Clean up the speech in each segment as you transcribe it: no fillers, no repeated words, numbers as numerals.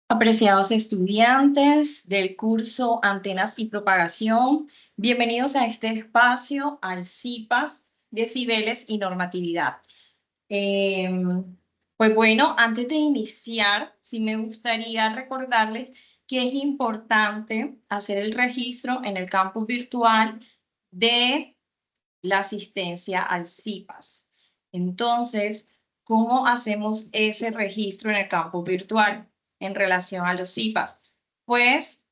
Apreciados estudiantes del curso Antenas y Propagación, bienvenidos a este espacio, al CIPAS, Decibeles y Normatividad. Eh, pues bueno, antes de iniciar, sí me gustaría recordarles que es importante hacer el registro en el campus virtual de la asistencia al CIPAS. Entonces, ¿cómo hacemos ese registro en el campus virtual en relación a los CIPAS? Pues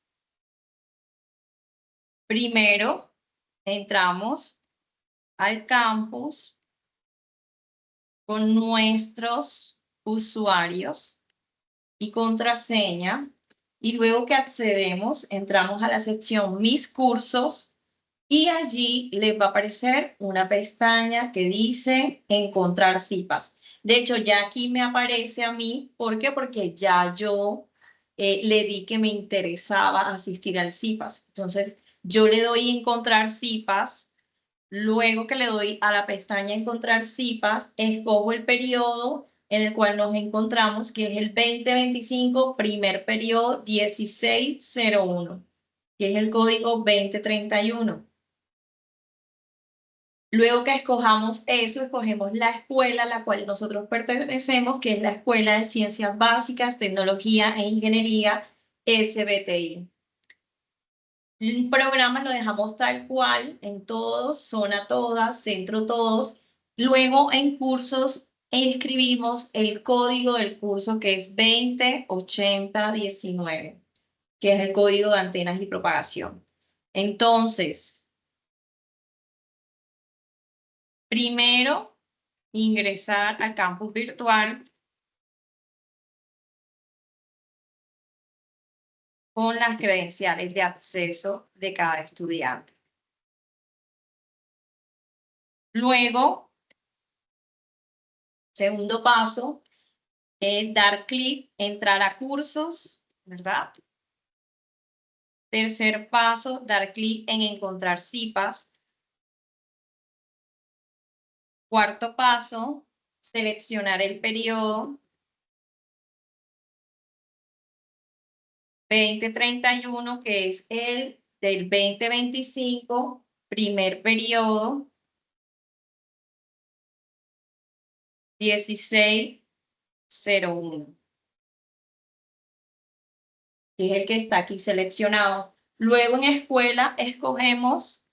primero entramos al campus con nuestros usuarios y contraseña y luego que accedemos, entramos a la sección Mis cursos y allí les va a aparecer una pestaña que dice Encontrar CIPAS. De hecho, ya aquí me aparece a mí. ¿Por qué? Porque ya yo le di que me interesaba asistir al CIPAS. Entonces, yo le doy Encontrar CIPAS. Luego que le doy a la pestaña Encontrar CIPAS, escojo el periodo en el cual nos encontramos, que es el 2025, primer periodo 1601, que es el código 2031. Luego que escojamos eso, escogemos la escuela a la cual nosotros pertenecemos, que es la Escuela de Ciencias Básicas, Tecnología e Ingeniería, SBTI. El programa lo dejamos tal cual en todos, zona todas, centro todos. Luego en cursos escribimos el código del curso que es 208019, que es el código de antenas y propagación. Entonces, primero ingresar al campus virtual con las credenciales de acceso de cada estudiante. Luego, segundo paso, es dar clic, entrar a cursos, ¿verdad? Tercer paso, dar clic en encontrar CIPAS. Cuarto paso, seleccionar el periodo 2031, que es el del 2025, primer periodo 1601, que es el que está aquí seleccionado. Luego en escuela escogemos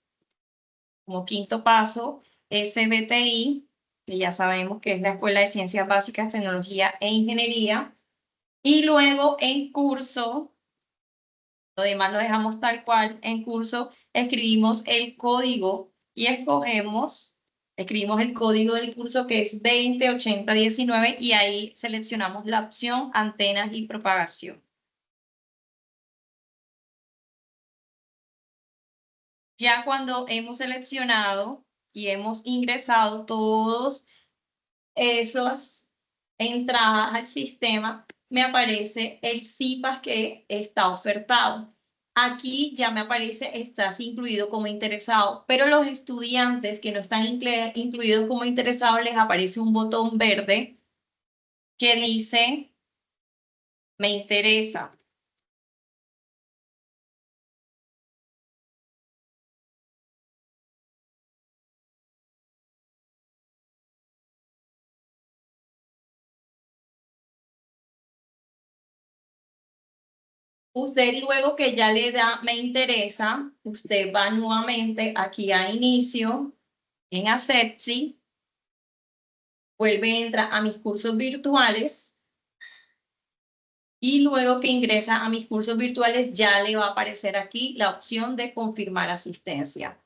como quinto paso SBTI, que ya sabemos que es la Escuela de Ciencias Básicas, Tecnología e Ingeniería. Y luego en curso, lo demás lo dejamos tal cual, en curso escribimos el código y escribimos el código del curso que es 208019 y ahí seleccionamos la opción antenas y propagación. Ya cuando hemos seleccionado y hemos ingresado todos esas entradas al sistema, me aparece el CIPAS que está ofertado. Aquí ya me aparece, estás incluido como interesado, pero los estudiantes que no están incluidos como interesados les aparece un botón verde que dice, me interesa. Usted luego que ya le da me interesa, usted va nuevamente aquí a inicio, en Accepti, vuelve, entra a mis cursos virtuales y luego que ingresa a mis cursos virtuales ya le va a aparecer aquí la opción de confirmar asistencia.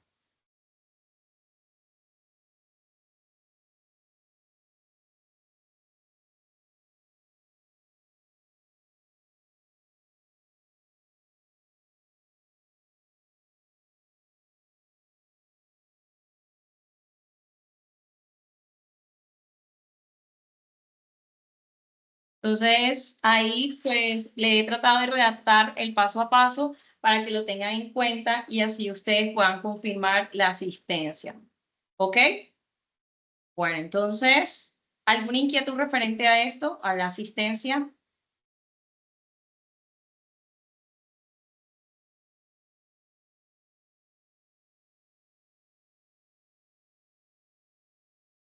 Entonces, ahí pues le he tratado de redactar el paso a paso para que lo tengan en cuenta y así ustedes puedan confirmar la asistencia. ¿Ok? Bueno, entonces, ¿alguna inquietud referente a esto, a la asistencia?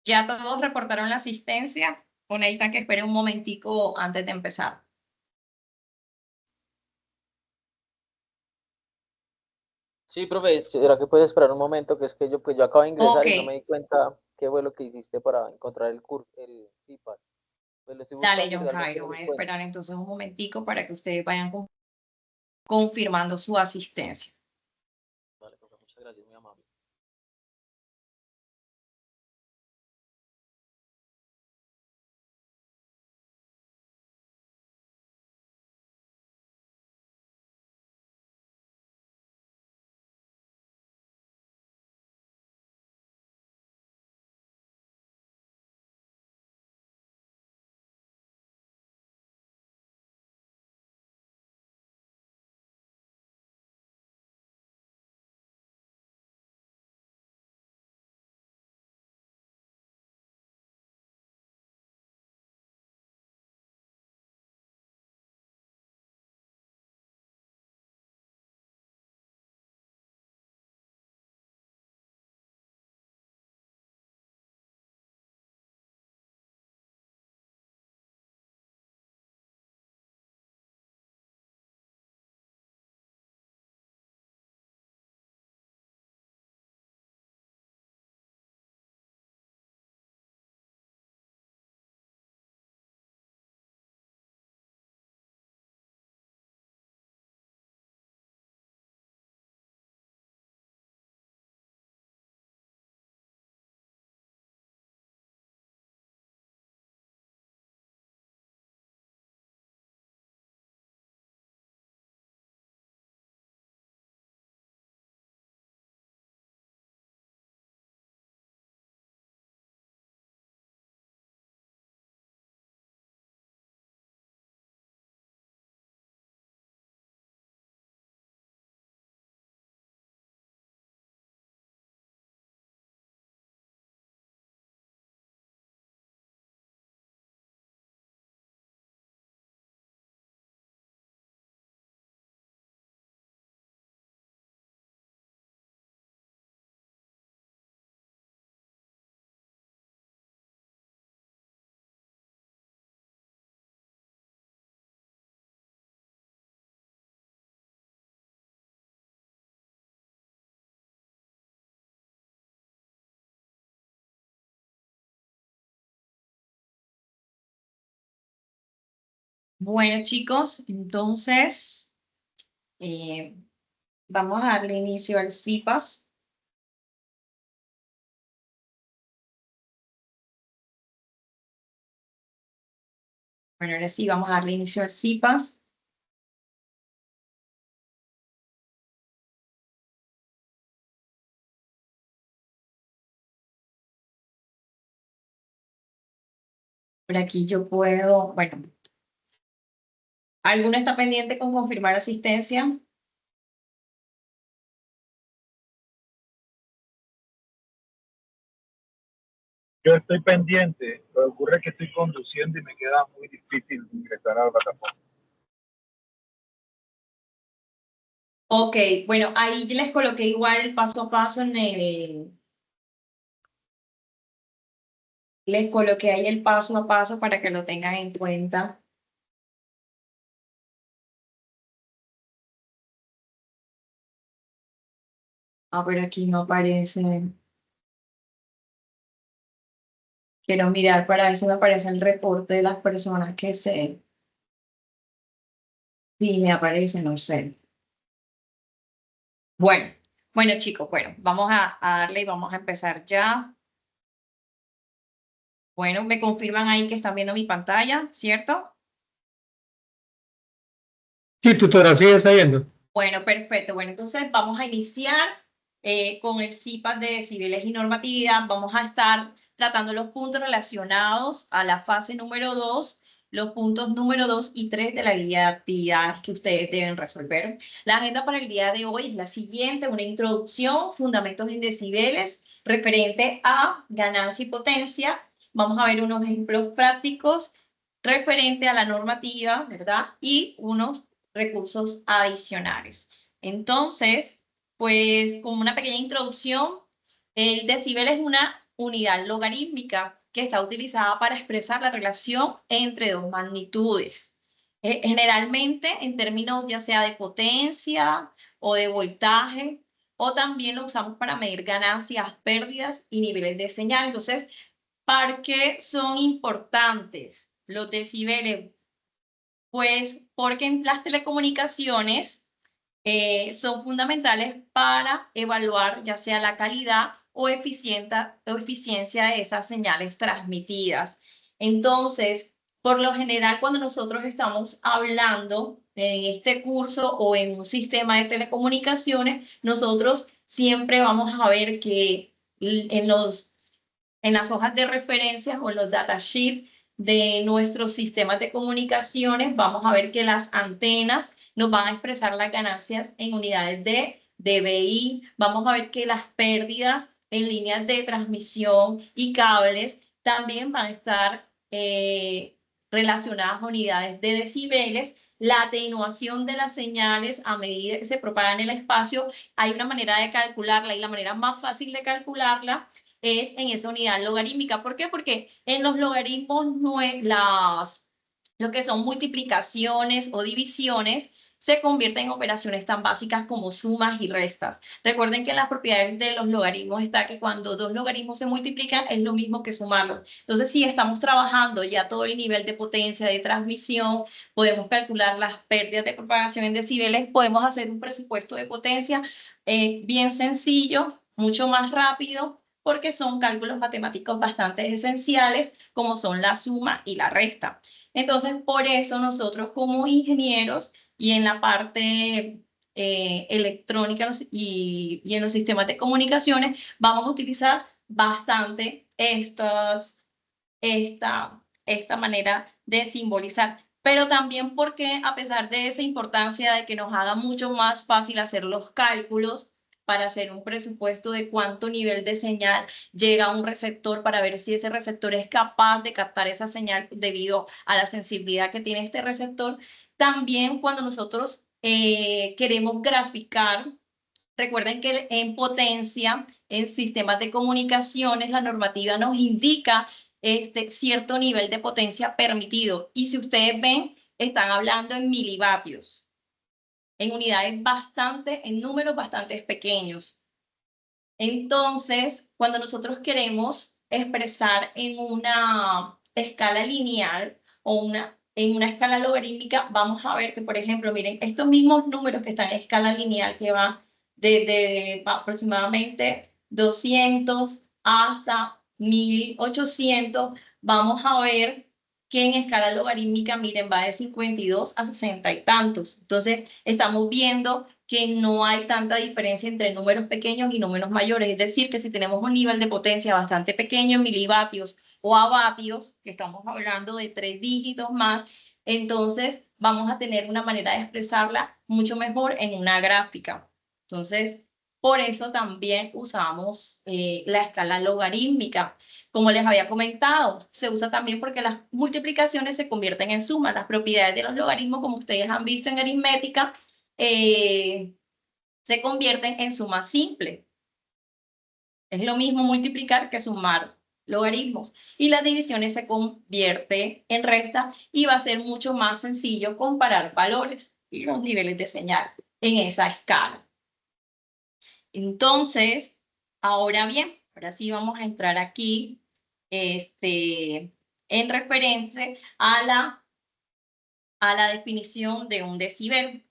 ¿Ya todos reportaron la asistencia o necesitan que espere un momentico antes de empezar? Sí, profe, ¿será que puedes esperar un momento? Que es que yo acabo de ingresar Ok, y no me di cuenta qué fue lo que hiciste para encontrar el curso, el CIPAS. Pues lo estoy dale, buscando y John realmente Jairo. no lo Voy a encuentro. esperar entonces un momentico para que ustedes vayan confirmando su asistencia. Vale, profe, muchas gracias, muy amable. Bueno, chicos, entonces eh, vamos a darle inicio al CIPAS. Bueno, ahora sí, vamos a darle inicio al CIPAS. Por aquí yo puedo, bueno, ¿alguno está pendiente con confirmar asistencia? Yo estoy pendiente, pero ocurre que estoy conduciendo y me queda muy difícil ingresar a la plataforma. Ok, bueno, ahí les coloqué igual el paso a paso les coloqué ahí el paso a paso para que lo tengan en cuenta. Ah, pero aquí no aparece. Quiero mirar para ver si me aparece el reporte de las personas que se... Sí, me aparece, no sé. Bueno, bueno chicos, bueno, vamos a darle y vamos a empezar ya. Bueno, me confirman ahí que están viendo mi pantalla, ¿cierto? Sí, tutora, sí, está yendo. Bueno, perfecto. Bueno, entonces vamos a iniciar con el CIPAS de decibeles y normatividad. Vamos a estar tratando los puntos relacionados a la fase número 2, los puntos número 2 y 3 de la guía de actividades que ustedes deben resolver. La agenda para el día de hoy es la siguiente: una introducción, fundamentos en decibeles, referente a ganancia y potencia. Vamos a ver unos ejemplos prácticos referente a la normativa, ¿verdad? Y unos recursos adicionales. Entonces, pues como una pequeña introducción, el decibel es una unidad logarítmica que está utilizada para expresar la relación entre dos magnitudes. Generalmente en términos ya sea de potencia o de voltaje, o también lo usamos para medir ganancias, pérdidas y niveles de señal. Entonces, ¿por qué son importantes los decibeles? Pues porque en las telecomunicaciones son fundamentales para evaluar ya sea la calidad o eficiencia de esas señales transmitidas. Entonces, por lo general, cuando nosotros estamos hablando en este curso o en un sistema de telecomunicaciones, nosotros siempre vamos a ver que en las hojas de referencias o en los datasheets de nuestros sistemas de comunicaciones, vamos a ver que las antenas nos van a expresar las ganancias en unidades de dBi. Vamos a ver que las pérdidas en líneas de transmisión y cables también van a estar relacionadas a unidades de decibeles. La atenuación de las señales a medida que se propagan en el espacio, hay una manera de calcularla y la manera más fácil de calcularla es en esa unidad logarítmica. ¿Por qué? Porque en los logaritmos lo que son multiplicaciones o divisiones se convierten en operaciones tan básicas como sumas y restas. Recuerden que en las propiedades de los logaritmos está que cuando dos logaritmos se multiplican es lo mismo que sumarlos. Entonces, si estamos trabajando ya todo el nivel de potencia de transmisión, podemos calcular las pérdidas de propagación en decibeles, podemos hacer un presupuesto de potencia bien sencillo, mucho más rápido, porque son cálculos matemáticos bastante esenciales, como son la suma y la resta. Entonces, por eso nosotros como ingenieros y en la parte electrónica y en los sistemas de comunicaciones, vamos a utilizar bastante esta manera de simbolizar. Pero también porque a pesar de esa importancia de que nos haga mucho más fácil hacer los cálculos, para hacer un presupuesto de cuánto nivel de señal llega a un receptor para ver si ese receptor es capaz de captar esa señal debido a la sensibilidad que tiene este receptor. También cuando nosotros queremos graficar, recuerden que en potencia, en sistemas de comunicaciones, la normativa nos indica cierto nivel de potencia permitido. Y si ustedes ven, están hablando en milivatios, en unidades en números bastante pequeños. Entonces, cuando nosotros queremos expresar en una escala lineal o en una escala logarítmica, vamos a ver que, por ejemplo, miren, estos mismos números que están en escala lineal, que van desde aproximadamente 200 hasta 1800, vamos a ver que en escala logarítmica, miren, va de 52 a 60 y tantos. Entonces, estamos viendo que no hay tanta diferencia entre números pequeños y números mayores. Es decir, que si tenemos un nivel de potencia bastante pequeño en milivatios o a vatios, que estamos hablando de 3 dígitos más, entonces vamos a tener una manera de expresarla mucho mejor en una gráfica. Entonces, por eso también usamos la escala logarítmica. Como les había comentado, se usa también porque las multiplicaciones se convierten en sumas. Las propiedades de los logaritmos, como ustedes han visto en aritmética, se convierten en suma simple. Es lo mismo multiplicar que sumar logaritmos. Y las divisiones se convierten en resta y va a ser mucho más sencillo comparar valores y los niveles de señal en esa escala. Entonces, ahora bien, ahora sí vamos a entrar aquí en referente a la definición de un decibel.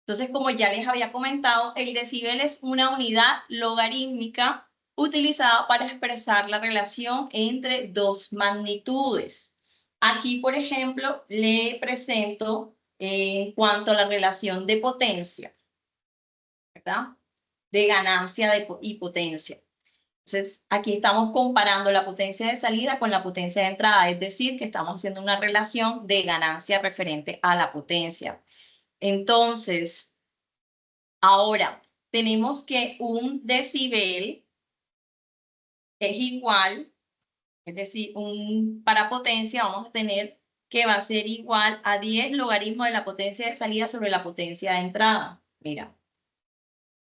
Entonces, como ya les había comentado, el decibel es una unidad logarítmica utilizada para expresar la relación entre dos magnitudes. Aquí, por ejemplo, le presento en cuanto a la relación de potencia, ¿verdad? De ganancia y potencia. Entonces, aquí estamos comparando la potencia de salida con la potencia de entrada, es decir, que estamos haciendo una relación de ganancia referente a la potencia. Entonces, ahora tenemos que un decibel es igual, es decir, para potencia vamos a tener que va a ser igual a 10 logaritmos de la potencia de salida sobre la potencia de entrada. Mira.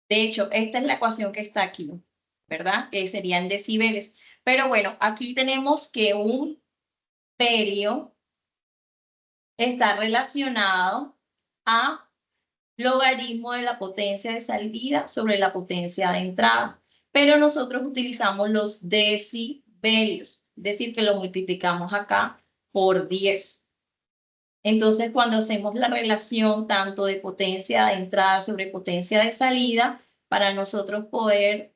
De hecho, esta es la ecuación que está aquí, ¿verdad? Que serían decibeles. Pero bueno, aquí tenemos que un perio está relacionado a logaritmo de la potencia de salida sobre la potencia de entrada. Pero nosotros utilizamos los decibelios, es decir, que lo multiplicamos acá por 10. Entonces, cuando hacemos la relación tanto de potencia de entrada sobre potencia de salida, para nosotros poder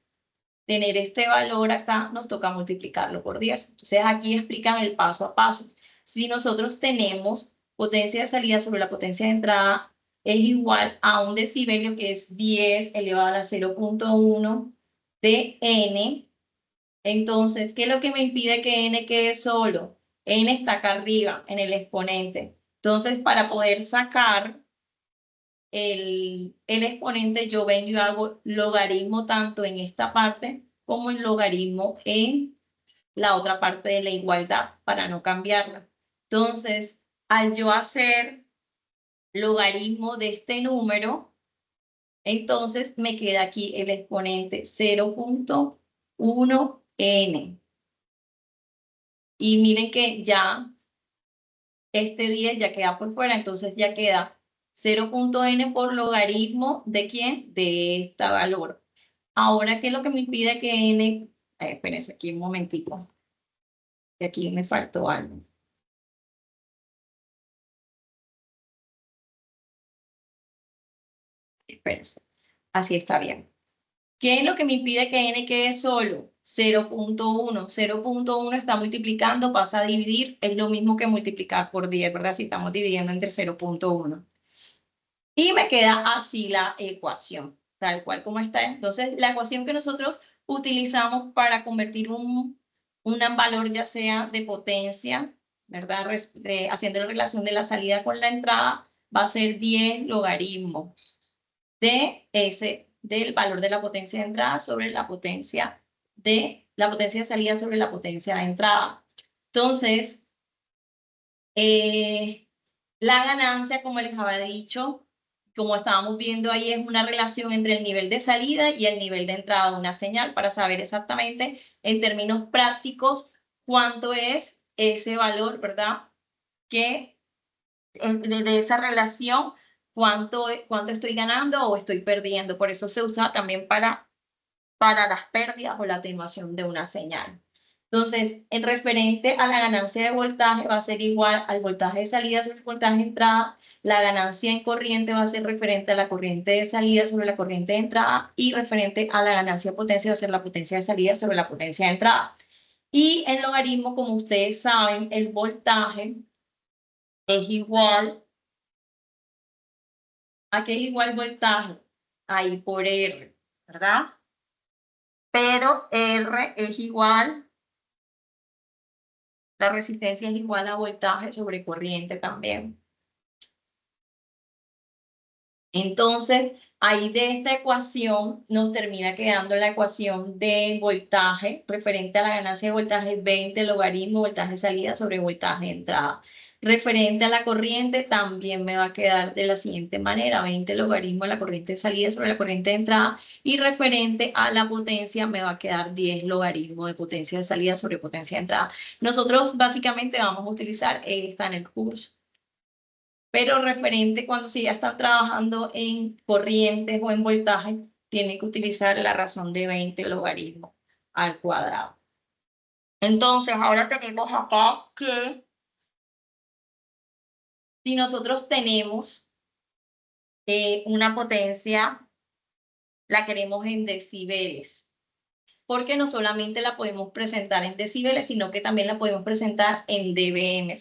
tener este valor acá, nos toca multiplicarlo por 10. Entonces, aquí explican el paso a paso. Si nosotros tenemos potencia de salida sobre la potencia de entrada, es igual a un decibelio que es 10 elevado a la 0.1 de n. Entonces, ¿qué es lo que me impide que n quede solo? N está acá arriba, en el exponente. Entonces, para poder sacar el exponente, yo vengo y hago logaritmo tanto en esta parte como el logaritmo en la otra parte de la igualdad para no cambiarla. Entonces, al yo hacer logaritmo de este número, entonces me queda aquí el exponente 0.1n. Y miren que ya este 10 ya queda por fuera, entonces ya queda 0.n por logaritmo ¿de quién? De este valor. Ahora, ¿qué es lo que me impide que n? Espérense aquí un momentico. Que aquí me faltó algo. Espérense. Así está bien. ¿Qué es lo que me impide que n quede solo? 0.1. 0.1 está multiplicando, pasa a dividir, es lo mismo que multiplicar por 10, ¿verdad? Si estamos dividiendo entre 0.1. Y me queda así la ecuación, tal cual como está. Entonces, la ecuación que nosotros utilizamos para convertir un valor ya sea de potencia, ¿verdad? Haciendo la relación de la salida con la entrada, va a ser 10 logaritmo del valor de la potencia de entrada sobre la potencia de salida sobre la potencia de entrada. Entonces, la ganancia, como les había dicho, como estábamos viendo ahí, es una relación entre el nivel de salida y el nivel de entrada de una señal para saber exactamente en términos prácticos cuánto es ese valor, ¿verdad? Que de esa relación, cuánto estoy ganando o estoy perdiendo. Por eso se usa también para las pérdidas o la atenuación de una señal. Entonces, en referente a la ganancia de voltaje va a ser igual al voltaje de salida sobre el voltaje de entrada. La ganancia en corriente va a ser referente a la corriente de salida sobre la corriente de entrada y referente a la ganancia de potencia va a ser la potencia de salida sobre la potencia de entrada. Y en logaritmo, como ustedes saben, el voltaje es igual a que es igual voltaje a I por R, ¿verdad? Pero R es igual, la resistencia es igual a voltaje sobre corriente también. Entonces, ahí de esta ecuación nos termina quedando la ecuación del voltaje referente a la ganancia de voltaje 20 logaritmo voltaje de salida sobre voltaje de entrada. Referente a la corriente también me va a quedar de la siguiente manera, 20 logaritmo de la corriente de salida sobre la corriente de entrada, y referente a la potencia me va a quedar 10 logaritmo de potencia de salida sobre potencia de entrada. Nosotros básicamente vamos a utilizar esta en el curso. Pero referente cuando se ya está trabajando en corrientes o en voltaje, tiene que utilizar la razón de 20 logaritmo al cuadrado. Entonces, ahora tenemos acá que si nosotros tenemos una potencia, la queremos en decibeles, porque no solamente la podemos presentar en decibeles, sino que también la podemos presentar en dBm.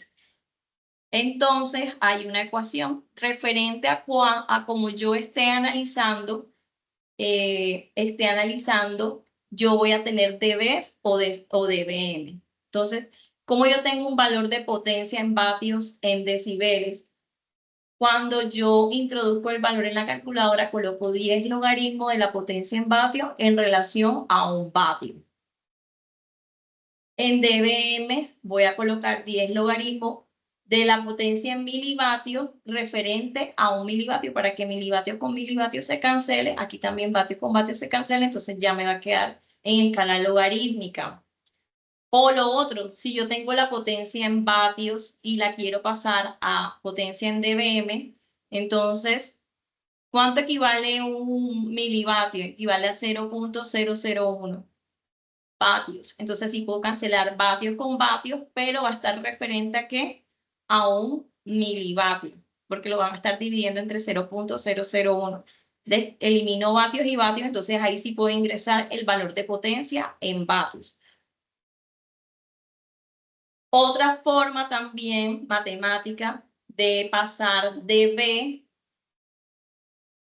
Entonces, hay una ecuación referente a como yo esté analizando, yo voy a tener dBs o dBm. Entonces, como yo tengo un valor de potencia en vatios en decibeles, cuando yo introduzco el valor en la calculadora, coloco 10 logaritmos de la potencia en vatios en relación a un vatio. En dBm voy a colocar 10 logaritmos de la potencia en milivatios referente a un milivatio para que milivatio con milivatio se cancele. Aquí también vatio con vatio se cancele, entonces ya me va a quedar en escala logarítmica. O lo otro, si yo tengo la potencia en vatios y la quiero pasar a potencia en dBm, entonces, ¿cuánto equivale un milivatio? Equivale a 0.001 vatios. Entonces, sí puedo cancelar vatios con vatios, pero va a estar referente a ¿qué? A un milivatio, porque lo van a estar dividiendo entre 0.001. Elimino vatios y vatios, entonces ahí sí puedo ingresar el valor de potencia en vatios. Otra forma también matemática de pasar dB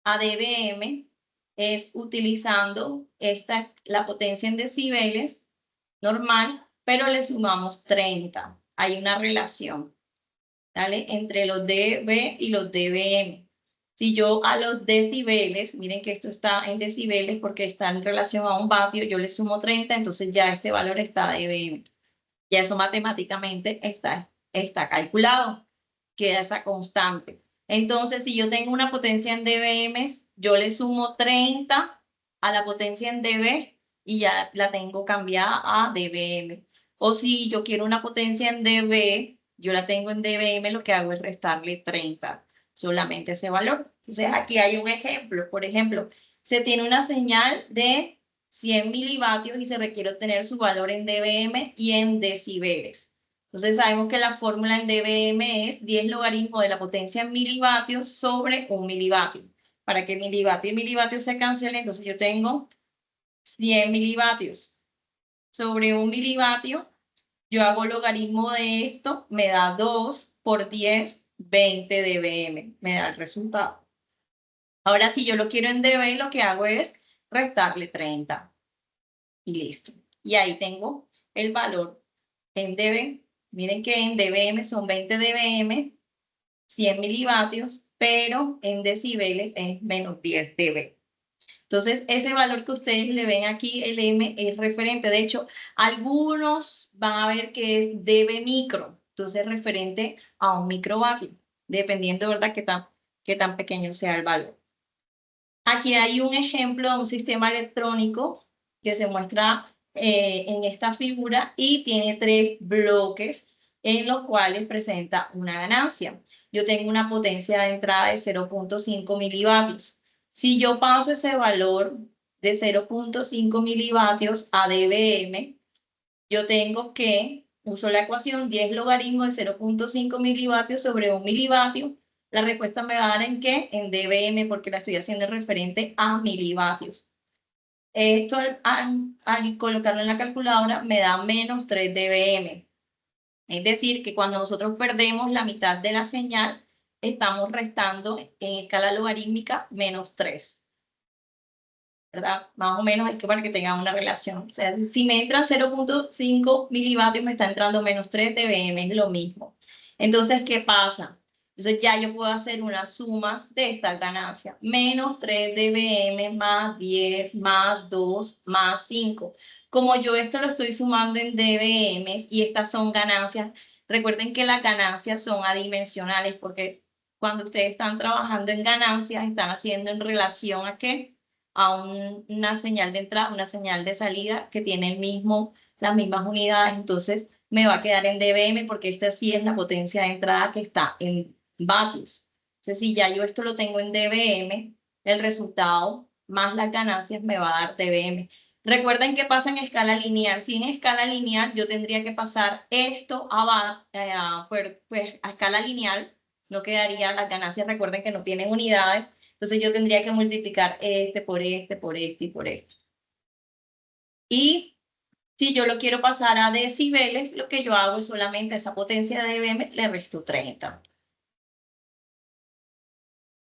a dBm es utilizando la potencia en decibeles normal, pero le sumamos 30. Hay una relación, ¿vale? Entre los dB y los dBm. Si yo a los decibeles, miren que esto está en decibeles porque está en relación a un vatio, yo le sumo 30, entonces ya este valor está dBm. Ya eso matemáticamente está calculado, queda esa constante. Entonces, si yo tengo una potencia en dBm, yo le sumo 30 a la potencia en dB y ya la tengo cambiada a dBm. O si yo quiero una potencia en dB, yo la tengo en dBm, lo que hago es restarle 30, solamente ese valor. Entonces, aquí hay un ejemplo. Por ejemplo, se tiene una señal de 100 milivatios y se requiere obtener su valor en dBm y en decibeles. Entonces sabemos que la fórmula en dBm es 10 logaritmo de la potencia en milivatios sobre un milivatio. Para que milivatio y milivatio se cancelen, entonces yo tengo 100 milivatios sobre un milivatio. Yo hago logaritmo de esto, me da 2 por 10, 20 dBm, me da el resultado. Ahora, si yo lo quiero en dB, lo que hago es restarle 30. Y listo. Y ahí tengo el valor en dB. Miren que en dBm son 20 dBm, 100 milivatios, pero en decibeles es menos 10 dB. Entonces, ese valor que ustedes le ven aquí, el M, es referente. De hecho, algunos van a ver que es dB micro. Entonces, referente a un microvatio, dependiendo, ¿verdad?, qué tan pequeño sea el valor. Aquí hay un ejemplo de un sistema electrónico que se muestra en esta figura y tiene 3 bloques en los cuales presenta una ganancia. Yo tengo una potencia de entrada de 0.5 milivatios. Si yo paso ese valor de 0.5 milivatios a dBm, yo tengo que, uso la ecuación 10 logaritmo de 0.5 milivatios sobre 1 milivatio. La respuesta me va a dar en qué? En dBm, porque la estoy haciendo referente a milivatios. Esto al colocarlo en la calculadora me da menos 3 dBm. Es decir, que cuando nosotros perdemos la mitad de la señal, estamos restando en escala logarítmica menos 3. ¿Verdad? Más o menos hay que para que tengan una relación. O sea, si me entran 0.5 milivatios, me está entrando menos 3 dBm, es lo mismo. Entonces, ¿qué pasa? Entonces ya yo puedo hacer unas sumas de estas ganancias. Menos 3 dBm más 10 más 2 más 5. Como yo esto lo estoy sumando en dBm y estas son ganancias, recuerden que las ganancias son adimensionales porque cuando ustedes están trabajando en ganancias, están haciendo en relación a ¿qué? A una señal de entrada, una señal de salida que tiene las mismas unidades, entonces me va a quedar en dBm porque esta sí es la potencia de entrada que está en vatios. Entonces, si ya yo esto lo tengo en dBm, el resultado más las ganancias me va a dar dBm. Recuerden que pasa en escala lineal. Si en escala lineal yo tendría que pasar esto a escala lineal, no quedaría las ganancias. Recuerden que no tienen unidades. Entonces yo tendría que multiplicar este por este, por este y por este. Y si yo lo quiero pasar a decibeles, lo que yo hago es solamente a esa potencia de dBm le resto 30.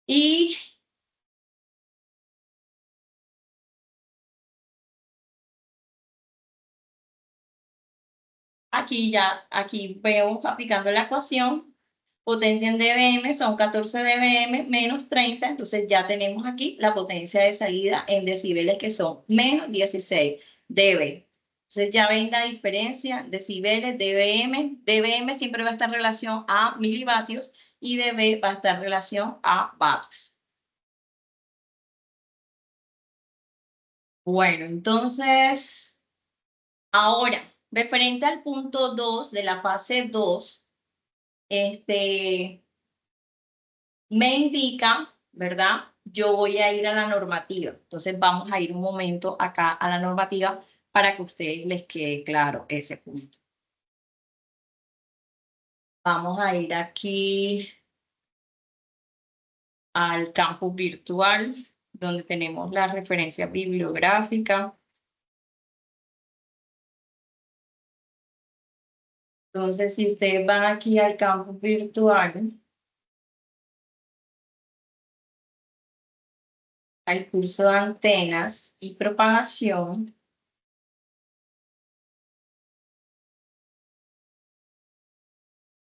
Y aquí veo aplicando la ecuación, potencia en dBm son 14 dBm menos 30, entonces ya tenemos aquí la potencia de salida en decibeles que son menos 16 dB. Entonces ya ven la diferencia, decibeles, dBm. dBm siempre va a estar en relación a milivatios y dB va a estar en relación a vatios. Bueno, entonces, ahora referente al punto 2 de la fase 2, me indica, ¿verdad? Yo voy a ir a la normativa. Entonces vamos a ir un momento acá a la normativa para que a ustedes les quede claro ese punto. Vamos a ir aquí al campus virtual, donde tenemos la referencia bibliográfica. Entonces, si ustedes van aquí al campus virtual, al curso de antenas y propagación,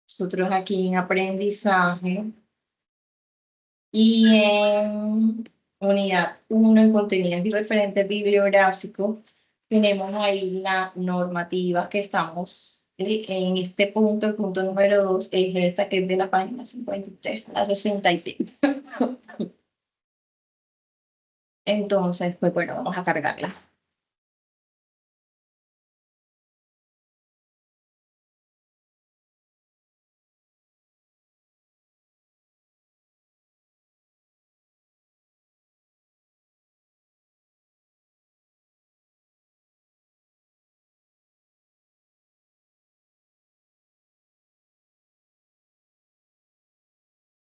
nosotros aquí en aprendizaje y en unidad 1 en contenidos y referentes bibliográficos, tenemos ahí la normativa que estamos en este punto, el punto número 2, es esta que es de la página 53, la 65. Entonces, pues bueno, vamos a cargarla.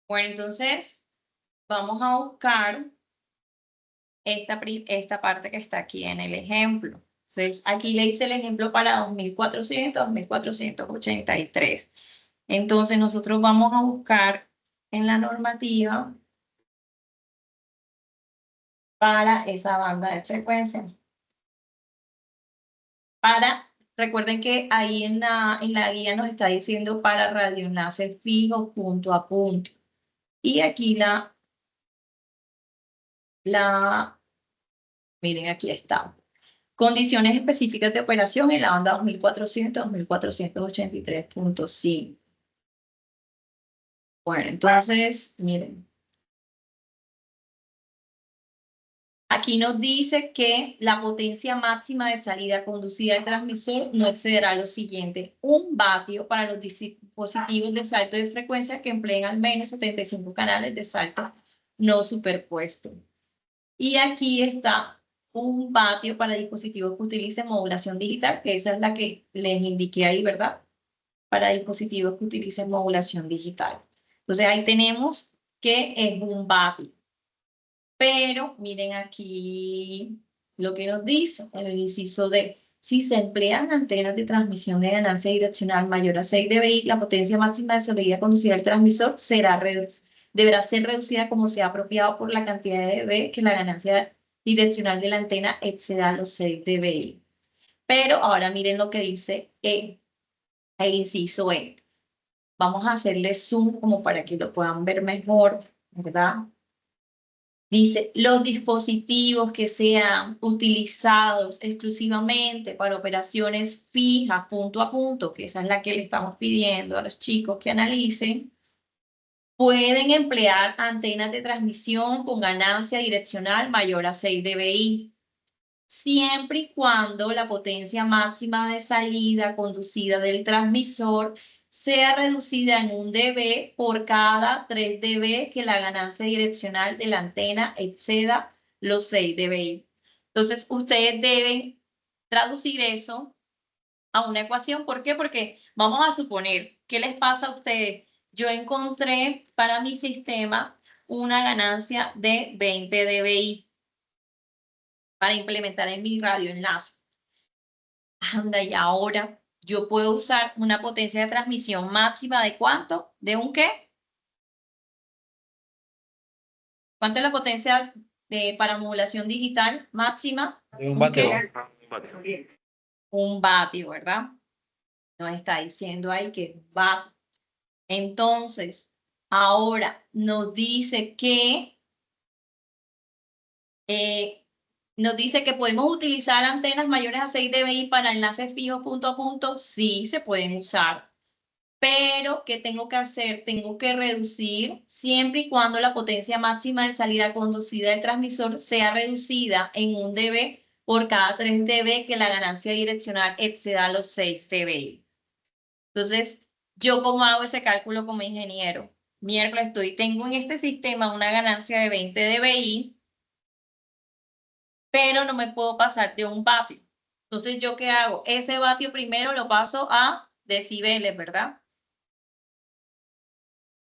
Bueno, entonces vamos a buscar esta parte que está aquí en el ejemplo. Entonces, aquí le hice el ejemplo para 2400, 2483. Entonces, nosotros vamos a buscar en la normativa para esa banda de frecuencia. Recuerden que ahí en la guía nos está diciendo para radioenlace fijo punto a punto. Y aquí miren, aquí está. Condiciones específicas de operación en la banda 2400, 2483.5. Bueno, entonces, miren. Aquí nos dice que la potencia máxima de salida conducida del transmisor no excederá lo siguiente: 1 vatio para los dispositivos de salto de frecuencia que empleen al menos 75 canales de salto no superpuesto. Y aquí está 1 vatio para dispositivos que utilicen modulación digital, que esa es la que les indiqué ahí, ¿verdad? Para dispositivos que utilicen modulación digital. Entonces ahí tenemos que es 1 vatio. Pero miren aquí lo que nos dice en el inciso D. Si se emplean antenas de transmisión de ganancia direccional mayor a 6 dBi, la potencia máxima de salida conducida del transmisor deberá ser reducida como sea apropiado por la cantidad de dB que la ganancia direccional de la antena exceda los 6 dBi. Pero ahora miren lo que dice el inciso E. Vamos a hacerle zoom como para que lo puedan ver mejor, ¿verdad? Dice, los dispositivos que sean utilizados exclusivamente para operaciones fijas, punto a punto, que esa es la que le estamos pidiendo a los chicos que analicen, pueden emplear antenas de transmisión con ganancia direccional mayor a 6 dBi, siempre y cuando la potencia máxima de salida conducida del transmisor sea reducida en 1 dB por cada 3 dB que la ganancia direccional de la antena exceda los 6 dBi. Entonces, ustedes deben traducir eso a una ecuación. ¿Por qué? Porque vamos a suponer, ¿qué les pasa a ustedes? Yo encontré para mi sistema una ganancia de 20 dBi para implementar en mi radioenlace. Anda, y ahora yo puedo usar una potencia de transmisión máxima ¿de cuánto? ¿De un qué? ¿Cuánto es la potencia para modulación digital máxima? De un vatio. 1 vatio, ¿verdad? Nos está diciendo ahí que es 1 vatio. Entonces, ahora nos dice que podemos utilizar antenas mayores a 6 dBi para enlaces fijos punto a punto. Sí, se pueden usar. Pero, ¿qué tengo que hacer? Tengo que reducir siempre y cuando la potencia máxima de salida conducida del transmisor sea reducida en 1 dB por cada 3 dB que la ganancia direccional exceda los 6 dBi. Entonces, ¿yo cómo hago ese cálculo como ingeniero? Miércoles tengo en este sistema una ganancia de 20 dBi, pero no me puedo pasar de 1 vatio. Entonces, ¿yo qué hago? Ese vatio primero lo paso a decibeles, ¿verdad?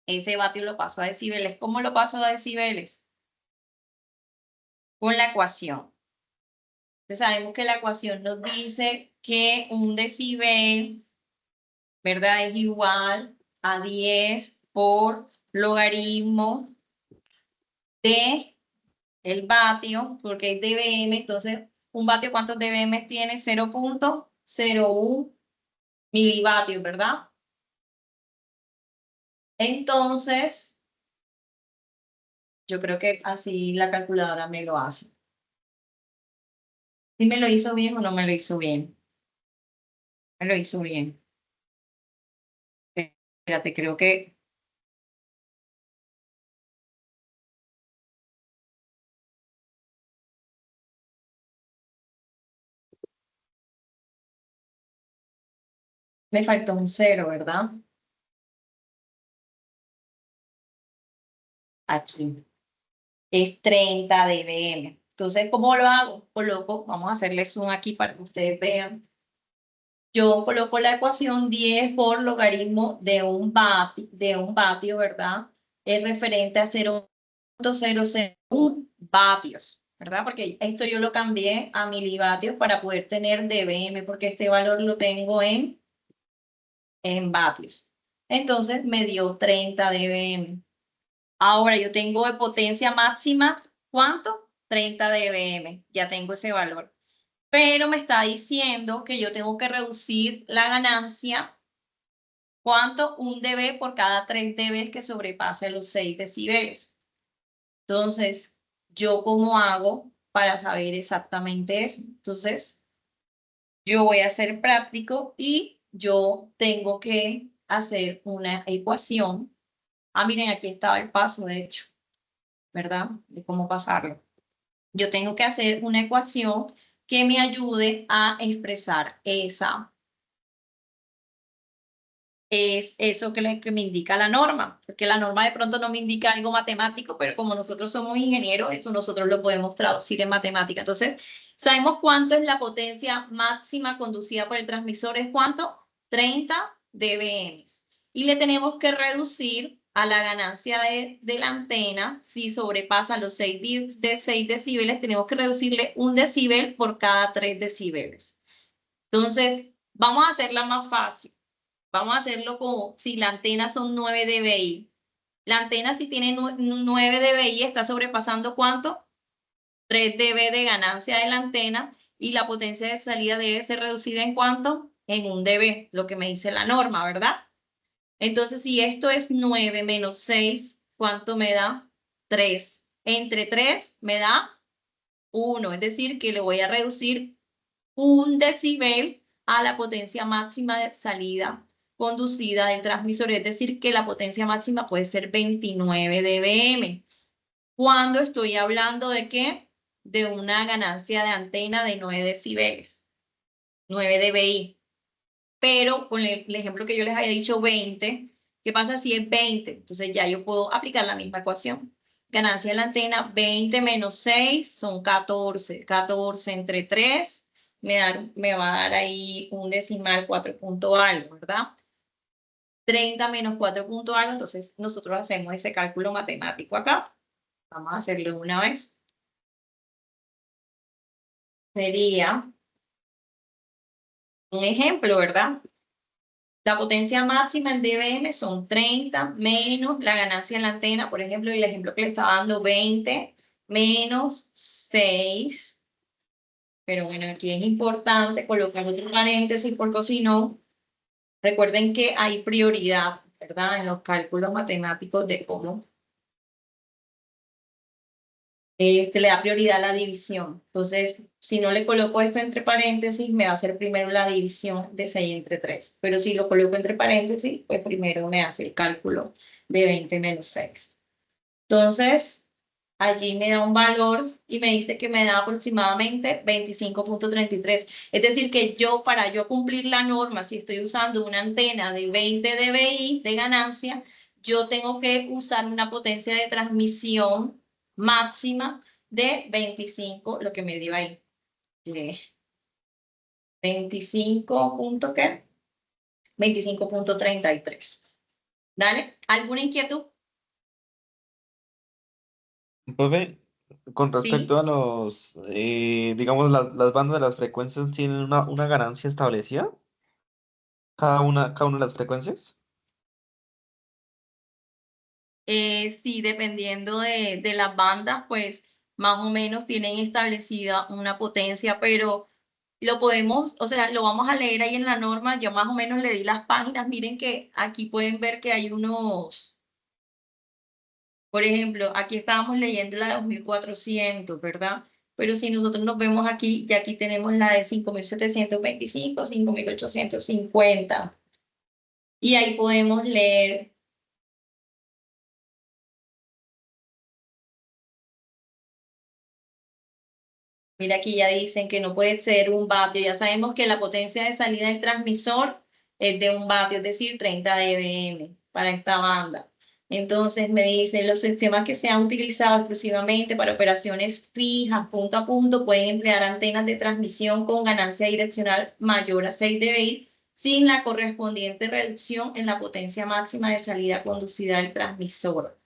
Ese vatio lo paso a decibeles. ¿Cómo lo paso a decibeles? Con la ecuación. Entonces, sabemos que la ecuación nos dice que 1 decibel, ¿verdad? Es igual a 10 por logaritmo de el vatio, porque es dBm. Entonces, ¿un vatio cuántos dBm tiene? 0.01 milivatios, ¿verdad? Entonces, yo creo que así la calculadora me lo hace. ¿Sí me lo hizo bien o no me lo hizo bien? Me lo hizo bien. Espérate, creo que... me faltó un 0, ¿verdad? Aquí. Es 30 dBm. Entonces, ¿cómo lo hago? Coloco, vamos a hacerle zoom aquí para que ustedes vean. Yo coloco la ecuación 10 por logaritmo de un vatio, ¿verdad? Es referente a 0.001 vatios, ¿verdad? Porque esto yo lo cambié a milivatios para poder tener dBm, porque este valor lo tengo en vatios. Entonces me dio 30 dBm. Ahora yo tengo de potencia máxima, ¿cuánto? 30 dBm, ya tengo ese valor. Pero me está diciendo que yo tengo que reducir la ganancia, ¿cuánto? 1 dB por cada 3 dB que sobrepase los 6 decibeles. Entonces, ¿yo cómo hago para saber exactamente eso? Entonces, yo voy a ser práctico y yo tengo que hacer una ecuación. Ah, miren, aquí estaba el paso, de hecho, ¿verdad? De cómo pasarlo. Yo tengo que hacer una ecuación que me ayude a expresar eso que me indica la norma, porque la norma de pronto no me indica algo matemático, pero como nosotros somos ingenieros, eso nosotros lo podemos traducir en matemática. Entonces, sabemos cuánto es la potencia máxima conducida por el transmisor, ¿es cuánto? 30 dBm. Y le tenemos que reducir a la ganancia de la antena, si sobrepasa los 6 decibeles, tenemos que reducirle 1 decibel por cada 3 decibeles. Entonces, vamos a hacerla más fácil. Vamos a hacerlo como si la antena son 9 dBi. La antena si tiene 9 dBi está sobrepasando ¿cuánto? 3 dB de ganancia de la antena y la potencia de salida debe ser reducida ¿en cuánto? En 1 dB, lo que me dice la norma, ¿verdad? Entonces, si esto es 9 menos 6, ¿cuánto me da? 3. Entre 3 me da 1, es decir, que le voy a reducir 1 decibel a la potencia máxima de salida conducida del transmisor, es decir, que la potencia máxima puede ser 29 dBm. Cuando estoy hablando de qué? De una ganancia de antena de 9 decibeles, 9 dBi. Pero con el ejemplo que yo les había dicho 20, ¿qué pasa si es 20? Entonces ya yo puedo aplicar la misma ecuación. Ganancia de la antena, 20 menos 6 son 14. 14 entre 3 me va a dar ahí un decimal 4 punto algo, ¿verdad? 30 menos 4 punto algo, entonces nosotros hacemos ese cálculo matemático acá. Vamos a hacerlo una vez. Sería un ejemplo, ¿verdad? La potencia máxima en dBm son 30 menos la ganancia en la antena, por ejemplo, el ejemplo que le estaba dando, 20 menos 6. Pero bueno, aquí es importante colocar otro paréntesis porque si no, recuerden que hay prioridad, ¿verdad? En los cálculos matemáticos de cómo le da prioridad a la división. Entonces, si no le coloco esto entre paréntesis, me va a hacer primero la división de 6 entre 3. Pero si lo coloco entre paréntesis, pues primero me hace el cálculo de 20 menos 6. Entonces, allí me da un valor y me dice que me da aproximadamente 25.33. Es decir, que para yo cumplir la norma, si estoy usando una antena de 20 dBi de ganancia, yo tengo que usar una potencia de transmisión máxima de 25, lo que me dio ahí. 25 punto ¿qué? 25.33. ¿Dale? ¿Alguna inquietud? Profe, con respecto Sí. a los, digamos, las bandas de las frecuencias tienen una ganancia establecida, cada una de las frecuencias. Sí, dependiendo de las bandas, pues más o menos tienen establecida una potencia, pero lo podemos, o sea, lo vamos a leer ahí en la norma. Yo más o menos le di las páginas. Miren que aquí pueden ver que hay unos, por ejemplo, aquí estábamos leyendo la de 2400, ¿verdad? Pero si nosotros nos vemos aquí, ya aquí tenemos la de 5725, 5850. Y ahí podemos leer. Mira, aquí ya dicen que no puede exceder un vatio. Ya sabemos que la potencia de salida del transmisor es de un vatio, es decir, 30 dBm para esta banda. Entonces me dicen, los sistemas que se han utilizado exclusivamente para operaciones fijas, punto a punto, pueden emplear antenas de transmisión con ganancia direccional mayor a 6 dBi sin la correspondiente reducción en la potencia máxima de salida conducida del transmisor.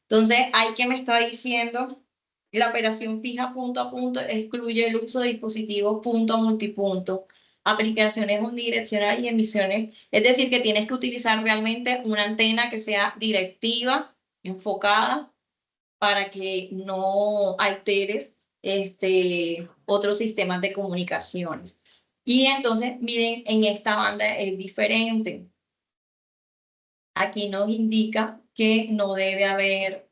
Entonces, hay que me está diciendo, la operación fija punto a punto excluye el uso de dispositivos punto a multipunto, aplicaciones unidireccionales y emisiones. Es decir, que tienes que utilizar realmente una antena que sea directiva, enfocada, para que no alteres otros sistemas de comunicaciones. Y entonces, miren, en esta banda es diferente. Aquí nos indica que no debe haber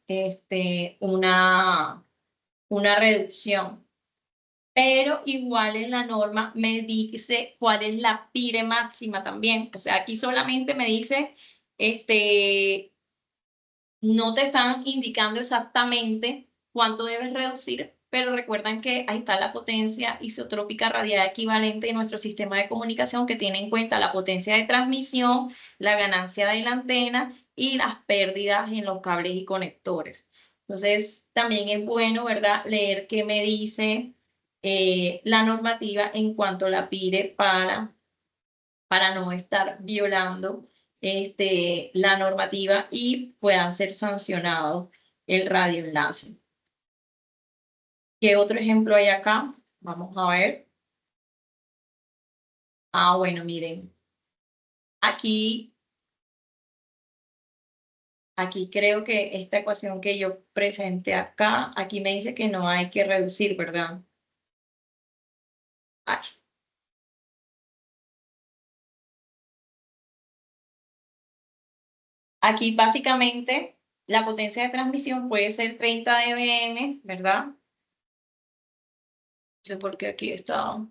una reducción, pero igual en la norma me dice cuál es la PIRE máxima también. O sea, aquí solamente me dice, no te están indicando exactamente cuánto debes reducir, pero recuerdan que ahí está la potencia isotrópica radiada equivalente de nuestro sistema de comunicación, que tiene en cuenta la potencia de transmisión, la ganancia de la antena y las pérdidas en los cables y conectores. Entonces, también es bueno, ¿verdad?, leer qué me dice la normativa en cuanto a la PIRE para no estar violando la normativa y puedan ser sancionados el radioenlace. ¿Qué otro ejemplo hay acá? Vamos a ver. Bueno, miren. Aquí creo que esta ecuación que yo presenté acá, aquí me dice que no hay que reducir, ¿verdad? Aquí básicamente la potencia de transmisión puede ser 30 dBm, ¿verdad? No sé por qué aquí está.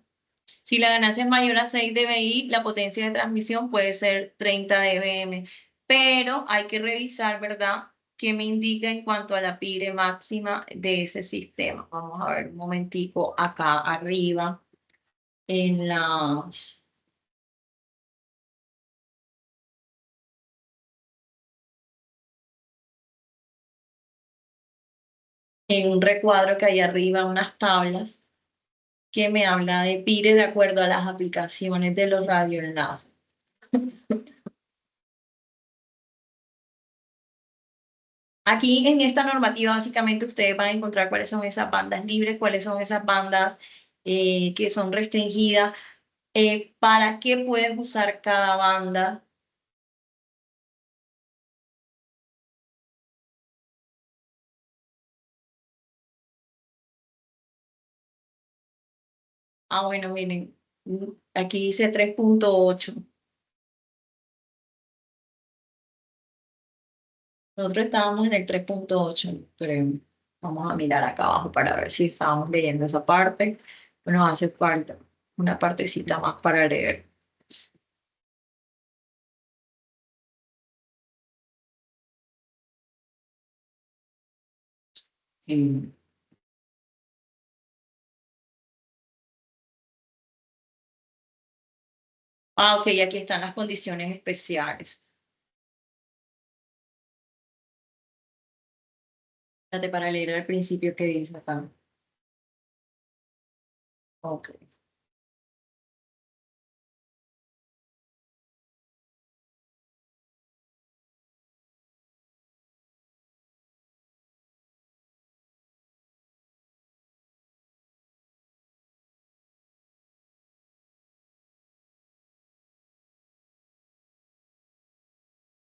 Si la ganancia es mayor a 6 dBi, la potencia de transmisión puede ser 30 dBm, pero hay que revisar, ¿verdad?, qué me indica en cuanto a la PIRE máxima de ese sistema. Vamos a ver un momentico acá arriba en un recuadro que hay arriba, unas tablas que me habla de PIRE de acuerdo a las aplicaciones de los radioenlaces. Aquí en esta normativa básicamente ustedes van a encontrar cuáles son esas bandas libres, cuáles son esas bandas que son restringidas, para qué puedes usar cada banda. Bueno, miren, aquí dice 3.8. Nosotros estábamos en el 3.8, creo. Vamos a mirar acá abajo para ver si estábamos leyendo esa parte. Nos hace falta una partecita más para leer. Ah, ok, aquí están las condiciones especiales. Espérate para leer al principio que dice acá. Ok.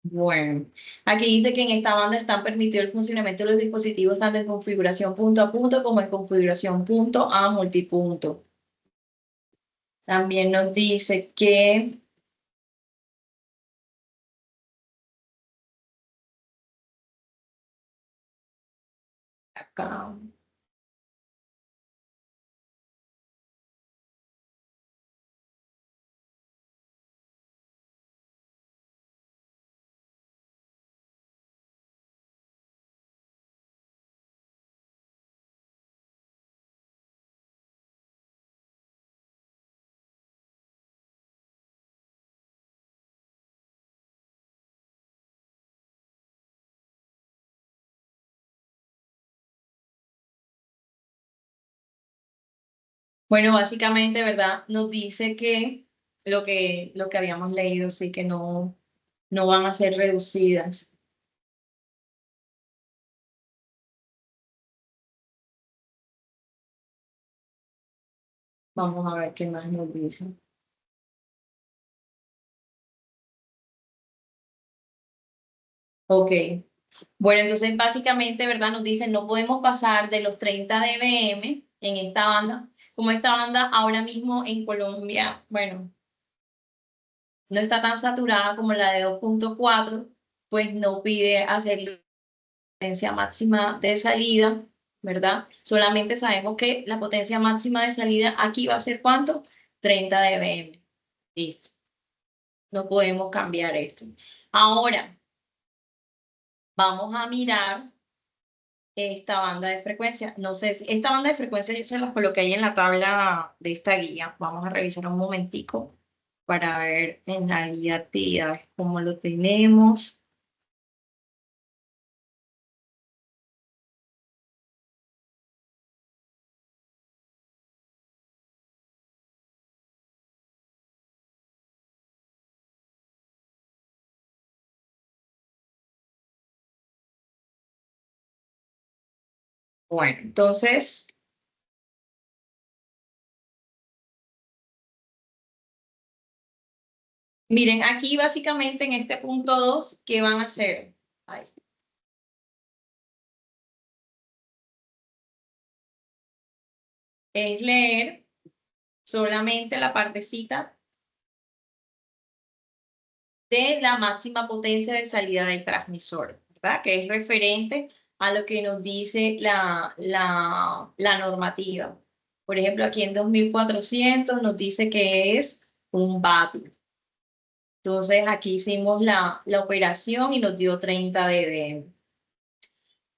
Bueno, aquí dice que en esta banda están permitido el funcionamiento de los dispositivos tanto en configuración punto a punto como en configuración punto a multipunto. También nos dice que acá. Bueno, básicamente, ¿verdad? Nos dice que lo que habíamos leído, sí que no van a ser reducidas. Vamos a ver qué más nos dice. Ok. Bueno, entonces básicamente, ¿verdad? Nos dicen no podemos pasar de los 30 dBm en esta banda. Como esta banda ahora mismo en Colombia, bueno, no está tan saturada como la de 2.4, pues no pide hacer la potencia máxima de salida, ¿verdad? Solamente sabemos que la potencia máxima de salida aquí va a ser ¿cuánto? 30 dBm. Listo. No podemos cambiar esto. Ahora, vamos a mirar esta banda de frecuencia. No sé si esta banda de frecuencia yo se las coloqué ahí en la tabla de esta guía. Vamos a revisar un momentico para ver en la guía de actividades cómo lo tenemos. Bueno, entonces, miren, aquí básicamente en este punto 2, ¿qué van a hacer? Ay, es leer solamente la partecita de la máxima potencia de salida del transmisor, ¿verdad? Que es referente a lo que nos dice la normativa. Por ejemplo, aquí en 2400 nos dice que es un vatio. Entonces, aquí hicimos la operación y nos dio 30 dBm.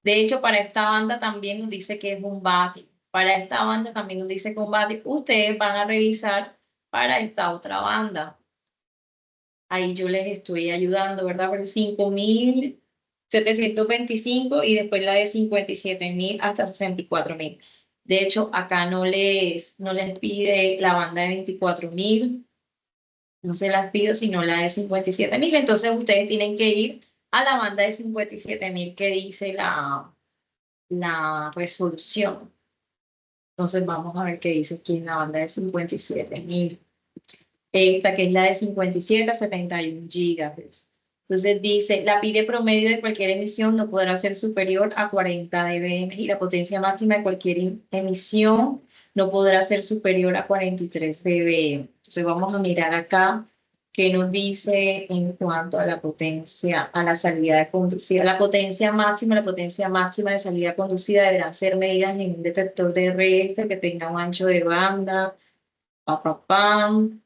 De hecho, para esta banda también nos dice que es un vatio. Para esta banda también nos dice que es un vatio. Ustedes van a revisar para esta otra banda. Ahí yo les estoy ayudando, ¿verdad? Por 5.725 y después la de 57.000 hasta 64.000. De hecho, acá no les pide la banda de 24.000, no se las pido, sino la de 57.000. Entonces ustedes tienen que ir a la banda de 57.000 que dice la resolución. Entonces vamos a ver qué dice aquí en la banda de 57.000. Esta que es la de 57 a 71 gigahertz. Entonces dice, la pile promedio de cualquier emisión no podrá ser superior a 40 dBm y la potencia máxima de cualquier emisión no podrá ser superior a 43 dBm. Entonces vamos a mirar acá qué nos dice en cuanto a la potencia, a la salida conducida. La potencia máxima de salida conducida deberán ser medidas en un detector de RF que tenga un ancho de banda, pam.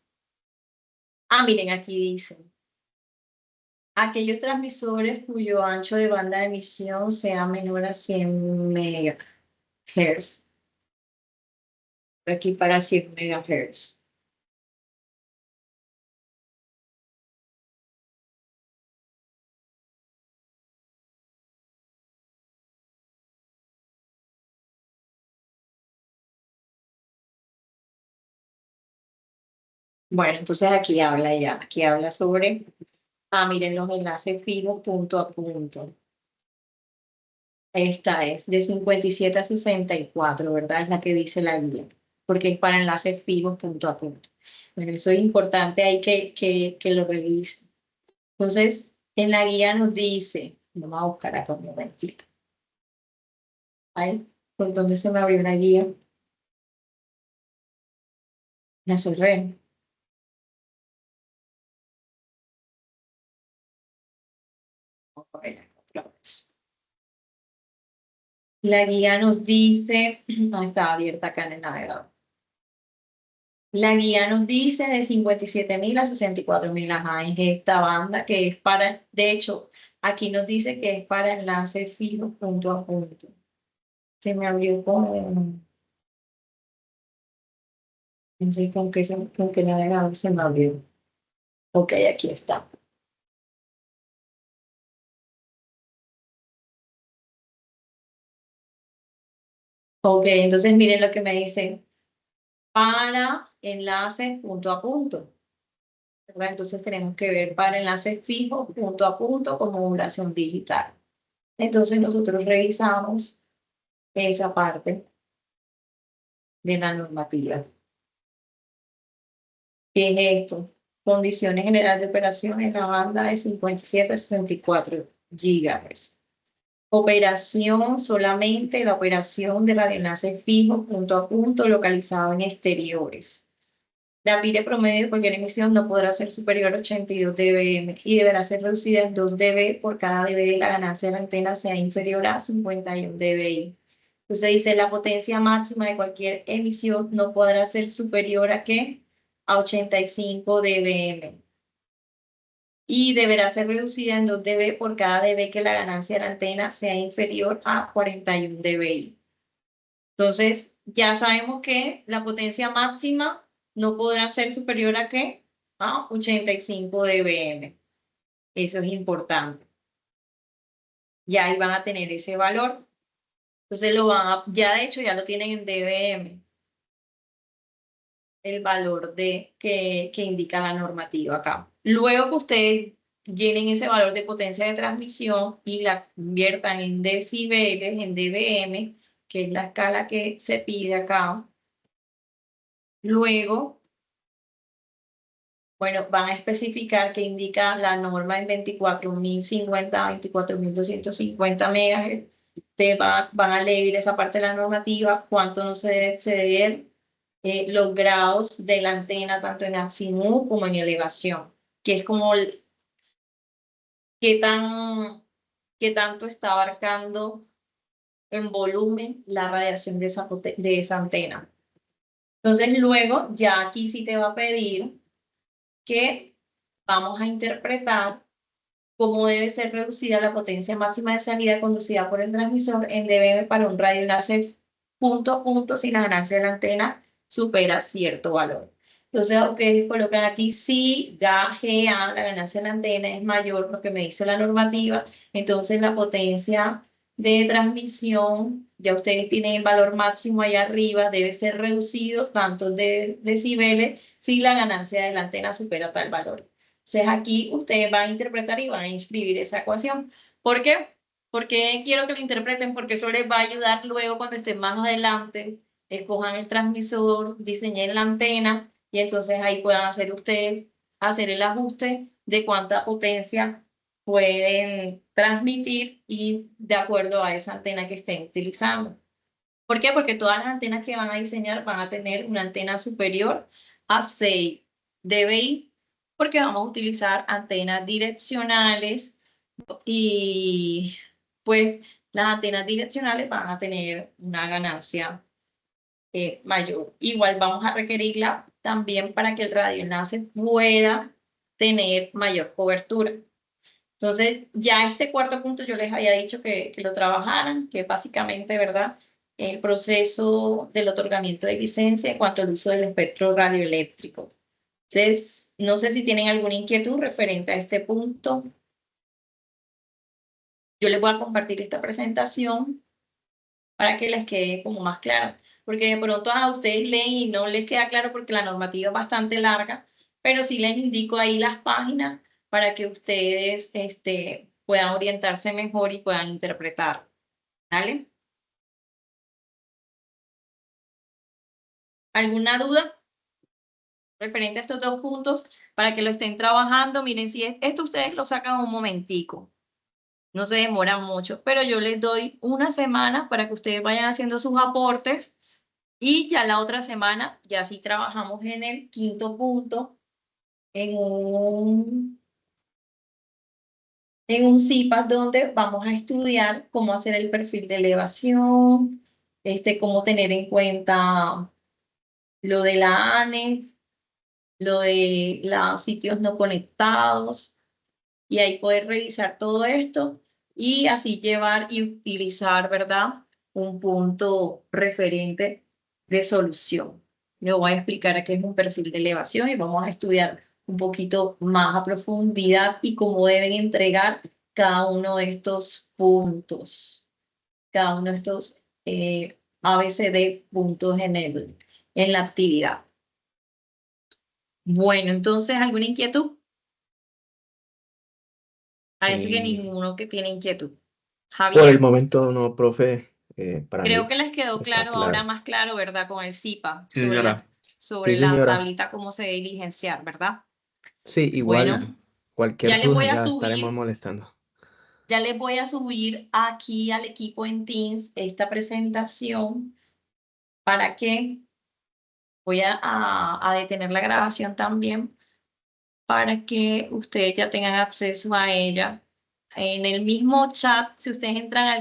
Ah, miren, aquí dice. aquellos transmisores cuyo ancho de banda de emisión sea menor a 100 MHz. Aquí para 100 MHz. Bueno, entonces aquí habla ya, aquí habla sobre, miren los enlaces fijos punto a punto. Esta es de 57 a 64, ¿verdad? Es la que dice la guía, porque es para enlaces fijos punto a punto. Bueno, eso es importante, hay que lo revisen. Entonces, en la guía nos dice, vamos a buscar acá un momentito. Ay, ¿por dónde se me abrió la guía? La cerré. Vamos a ver acá otra vez. La guía nos dice, no está abierta acá en el navegador. La guía nos dice de 57.000 a 64.000, ajá, es esta banda que es para, de hecho, aquí nos dice que es para enlaces fijos punto a punto. Se me abrió con, no sé con qué navegador se me abrió. Ok, aquí está. Ok, entonces miren lo que me dice, para enlaces punto a punto, ¿verdad? Entonces tenemos que ver para enlaces fijos punto a punto como modulación digital. Entonces nosotros revisamos esa parte de la normativa. ¿Qué es esto? Condiciones generales de operación en la banda de 57 a 64 GHz. Operación solamente la operación de radioenlaces fijos punto a punto localizado en exteriores. La PIRE promedio de cualquier emisión no podrá ser superior a 82 dBm y deberá ser reducida en 2 dB por cada dB de la ganancia de la antena sea inferior a 51 dBi. Entonces dice la potencia máxima de cualquier emisión no podrá ser superior a ¿qué? A 85 dBm. Y deberá ser reducida en 2 dB por cada dB que la ganancia de la antena sea inferior a 41 dBi. Entonces, ya sabemos que la potencia máxima no podrá ser superior a ¿qué? A 85 dBm. Eso es importante. Ya ahí van a tener ese valor. Entonces, ya de hecho ya lo tienen en dBm. El valor que indica la normativa acá. Luego que ustedes llenen ese valor de potencia de transmisión y la conviertan en decibeles, en dBm, que es la escala que se pide acá. Luego, bueno, van a especificar que indica la norma en 24.050 a 24.250 MHz. Ustedes van a leer esa parte de la normativa, cuánto no se debe exceder, los grados de la antena, tanto en azimut como en elevación, que es como qué tanto está abarcando en volumen la radiación de esa antena. Entonces, luego, ya aquí sí te va a pedir que vamos a interpretar cómo debe ser reducida la potencia máxima de salida conducida por el transmisor en dBm para un radioenlace punto a punto si la ganancia de la antena supera cierto valor. Entonces, colocan aquí si GA, la ganancia de la antena es mayor, lo que me dice la normativa, entonces la potencia de transmisión, ya ustedes tienen el valor máximo allá arriba, debe ser reducido tantos decibeles si la ganancia de la antena supera tal valor. Entonces aquí ustedes van a interpretar y van a inscribir esa ecuación. ¿Por qué? Porque quiero que lo interpreten, porque eso les va a ayudar luego cuando estén más adelante, escojan el transmisor, diseñen la antena y entonces ahí puedan hacer el ajuste de cuánta potencia pueden transmitir y de acuerdo a esa antena que estén utilizando. ¿Por qué? Porque todas las antenas que van a diseñar van a tener una antena superior a 6 dBi, porque vamos a utilizar antenas direccionales y pues las antenas direccionales van a tener una ganancia mayor. Igual vamos a requerirla también para que el radioenlace pueda tener mayor cobertura. Entonces, ya este cuarto punto yo les había dicho que lo trabajaran, que básicamente, ¿verdad? El proceso del otorgamiento de licencia en cuanto al uso del espectro radioeléctrico. Entonces, no sé si tienen alguna inquietud referente a este punto. Yo les voy a compartir esta presentación para que les quede como más claro, porque de pronto a ustedes leen y no les queda claro porque la normativa es bastante larga, pero sí les indico ahí las páginas para que ustedes puedan orientarse mejor y puedan interpretar. ¿Vale? ¿Alguna duda referente a estos dos puntos para que lo estén trabajando? Miren, si esto ustedes lo sacan un momentico, no se demoran mucho, pero yo les doy una semana para que ustedes vayan haciendo sus aportes y ya la otra semana ya sí trabajamos en el quinto punto en un CIPAS donde vamos a estudiar cómo hacer el perfil de elevación, cómo tener en cuenta lo de la ANEF, lo de los sitios no conectados, y ahí poder revisar todo esto y así llevar y utilizar, ¿verdad? Un punto referente de solución. Le voy a explicar qué es un perfil de elevación y vamos a estudiar un poquito más a profundidad y cómo deben entregar cada uno de estos puntos, cada uno de estos ABCD puntos en la actividad. Bueno, entonces, ¿alguna inquietud? Parece que ninguno que tiene inquietud. Por el Javier, momento no, profe. Para creo mí que les quedó está claro, ahora claro. más claro, ¿verdad? Con el CIPA, Sí, señora. sobre Sí, la señora. tablita, cómo se debe diligenciar, ¿verdad? Sí, igual. Bueno, Cualquier ya les voy duda a ya estaremos subir, molestando. ya les voy a subir aquí al equipo en Teams esta presentación para que voy a detener la grabación también para que ustedes ya tengan acceso a ella. En el mismo chat, si ustedes entran al